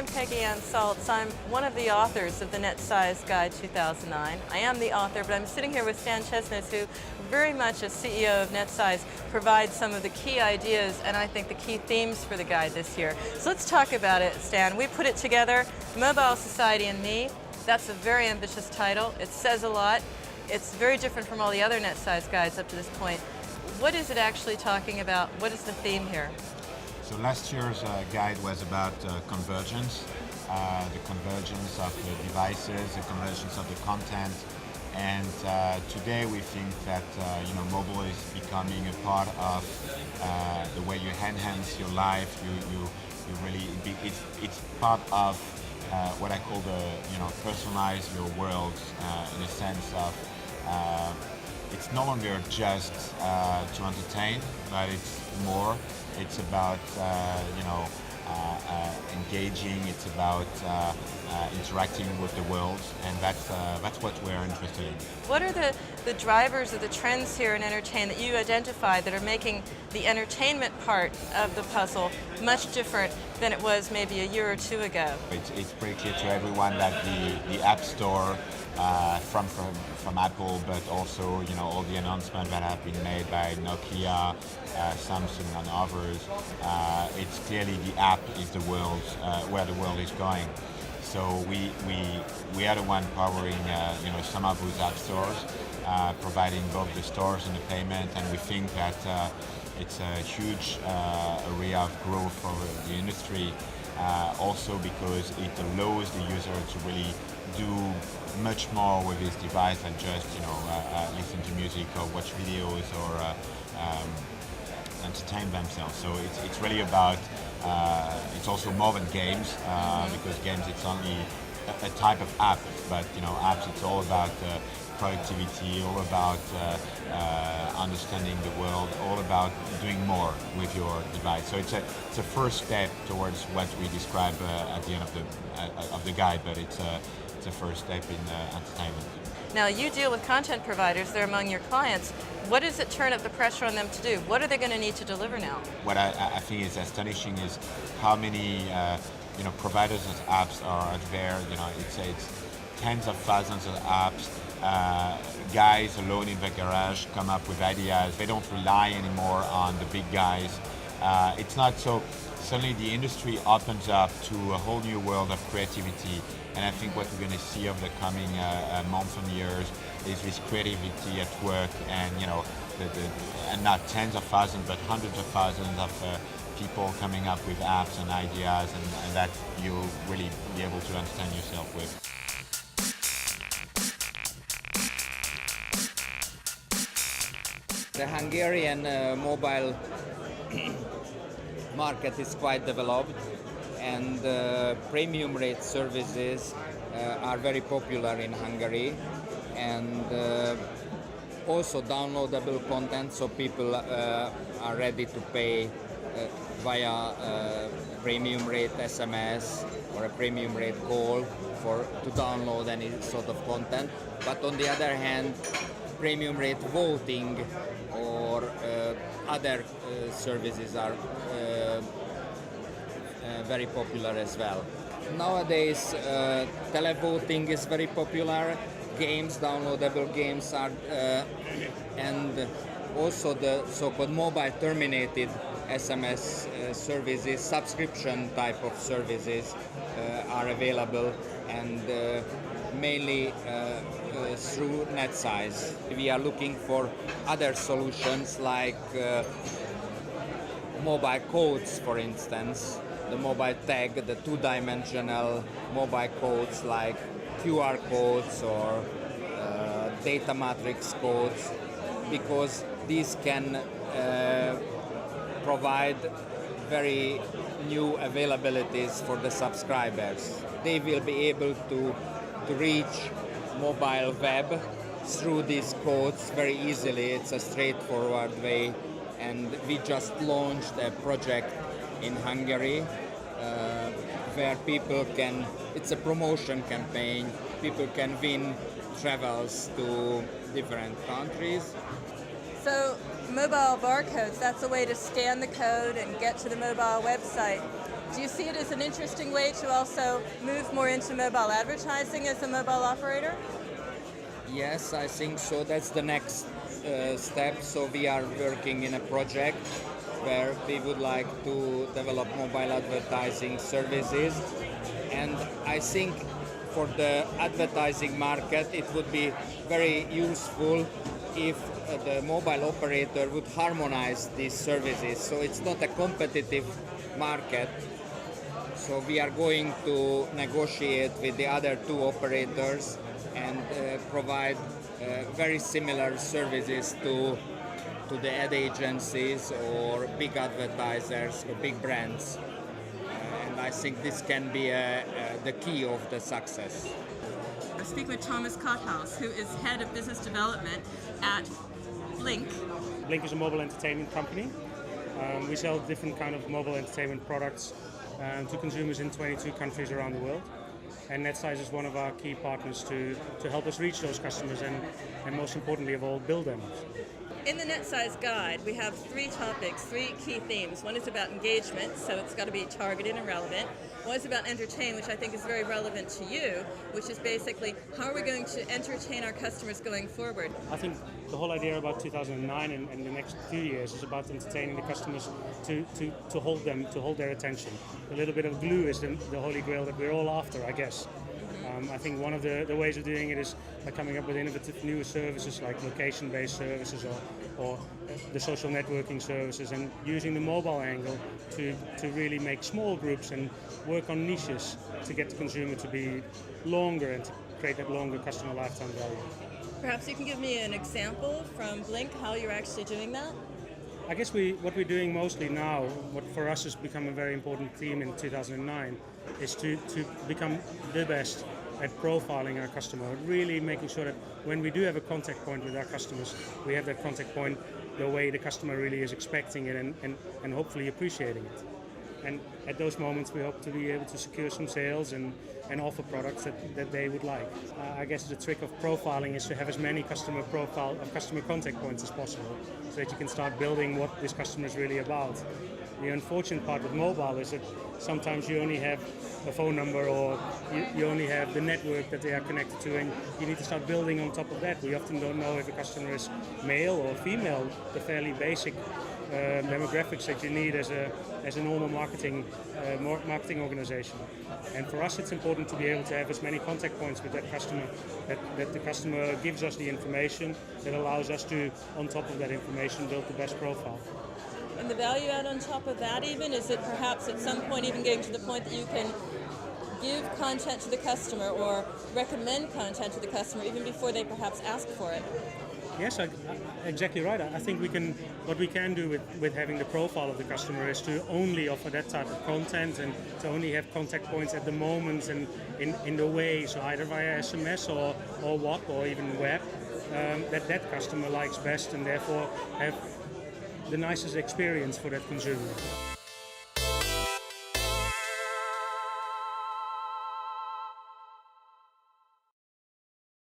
I'm Peggy Ann Saltz. I'm one of the authors of the Netsize Guide 2009. I am the author, but I'm sitting here with Stan Chesnes, who very much as CEO of Netsize provides some of the key ideas and I think the key themes for the guide this year. So let's talk about it, Stan. We put it together, Mobile Society and Me. That's a very ambitious title. It says a lot. It's very different from all the other Netsize guides up to this point. What is it actually talking about? What is the theme here? So last year's guide was about convergence, the convergence of the devices, the convergence of the content, and today we think that mobile is becoming a part of the way you enhance your life. You really it's part of what I call the personalize your world in a sense of. It's no longer just to entertain, but it's more. It's about engaging. It's about interacting with the world, and that's what we're interested in. What are the drivers or the trends here in entertainment that you identify that are making the entertainment part of the puzzle much different than it was maybe a year or two ago? It's pretty clear to everyone that the App Store from Apple, but also all the announcements that have been made by Nokia, Samsung, and others. It's clearly the app is the world where the world is going. So we are the one powering some of those app stores, providing both the stores and the payment, and we think that it's a huge area of growth for the industry. Also because it allows the user to really do much more with his device than just listen to music or watch videos or entertain themselves. So it's really about it's also more than games because games it's only a type of app, but apps it's all about productivity, all about understanding the world, all about doing more with your device. So it's a first step towards what we describe at the end of the guide, but it's a first step in entertainment. Now you deal with content providers, they're among your clients. What does it turn up the pressure on them to do? What are they going to need to deliver now? What I think is astonishing is how many providers of apps are there. It's tens of thousands of apps. Guys alone in the garage come up with ideas. They don't rely anymore on the big guys. It's not so. Suddenly the industry opens up to a whole new world of creativity, and I think what we're going to see over the coming months and years is this creativity at work, and and not tens of thousands but hundreds of thousands of people coming up with apps and ideas, and that you'll really be able to understand yourself with. The Hungarian mobile market is quite developed, and premium rate services are very popular in Hungary, and also downloadable content, so people are ready to pay via premium rate SMS or a premium rate call to download any sort of content. But on the other hand, premium rate voting or other services are very popular as well. Nowadays, televoting is very popular. Games, downloadable games are, and also the so-called mobile terminated SMS services, subscription type of services are available, and mainly through Netsize. We are looking for other solutions like mobile codes, for instance, the mobile tag, the two-dimensional mobile codes like QR codes or data matrix codes, because these can provide very new availabilities for the subscribers. They will be able to reach mobile web through these codes very easily. It's a straightforward way, and we just launched a project in Hungary where people can, it's a promotion campaign, people can win travels to different countries. So mobile barcodes, that's a way to scan the code and get to the mobile website. Do you see it as an interesting way to also move more into mobile advertising as a mobile operator? Yes, I think so. That's the next step. So we are working in a project where we would like to develop mobile advertising services. And I think for the advertising market, it would be very useful if the mobile operator would harmonize these services. So it's not a competitive market. So we are going to negotiate with the other two operators and provide very similar services to the ad agencies or big advertisers or big brands. And I think this can be the key of the success. I speak with Thomas Kothaus, who is Head of Business Development at Blink. Blink is a mobile entertainment company. We sell different kind of mobile entertainment products to consumers in 22 countries around the world. And Netsize is one of our key partners to help us reach those customers and most importantly of all, build them. In the Netsize guide, we have 3 topics, 3 key themes. One is about engagement, so it's got to be targeted and relevant. One is about entertain, which I think is very relevant to you, which is basically how are we going to entertain our customers going forward? I think the whole idea about 2009 and the next few years is about entertaining the customers to hold them, to hold their attention. A little bit of glue is the holy grail that we're all after, I guess. I think one of the ways of doing it is by coming up with innovative new services like location-based services or the social networking services, and using the mobile angle to really make small groups and work on niches to get the consumer to be longer and to create that longer customer lifetime value. Perhaps you can give me an example from Blink, how you're actually doing that? I guess what we're doing mostly now, what for us has become a very important theme in 2009, is to become the best at profiling our customer, really making sure that when we do have a contact point with our customers, we have that contact point the way the customer really is expecting it and hopefully appreciating it. And at those moments, we hope to be able to secure some sales and offer products that they would like. I guess the trick of profiling is to have as many customer contact points as possible, so that you can start building what this customer is really about. The unfortunate part with mobile is that sometimes you only have a phone number or you only have the network that they are connected to, and you need to start building on top of that. We often don't know if a customer is male or female, the fairly basic demographics that you need as a normal marketing organization. And for us, it's important to be able to have as many contact points with that customer, that the customer gives us the information that allows us to, on top of that information, build the best profile. And the value add on top of that even, is it perhaps at some point even getting to the point that you can give content to the customer or recommend content to the customer even before they perhaps ask for it? Yes, exactly right. I think what we can do with having the profile of the customer is to only offer that type of content and to only have contact points at the moment and in the way, so either via SMS or WhatsApp or even web, that customer likes best and therefore have the nicest experience for that consumer.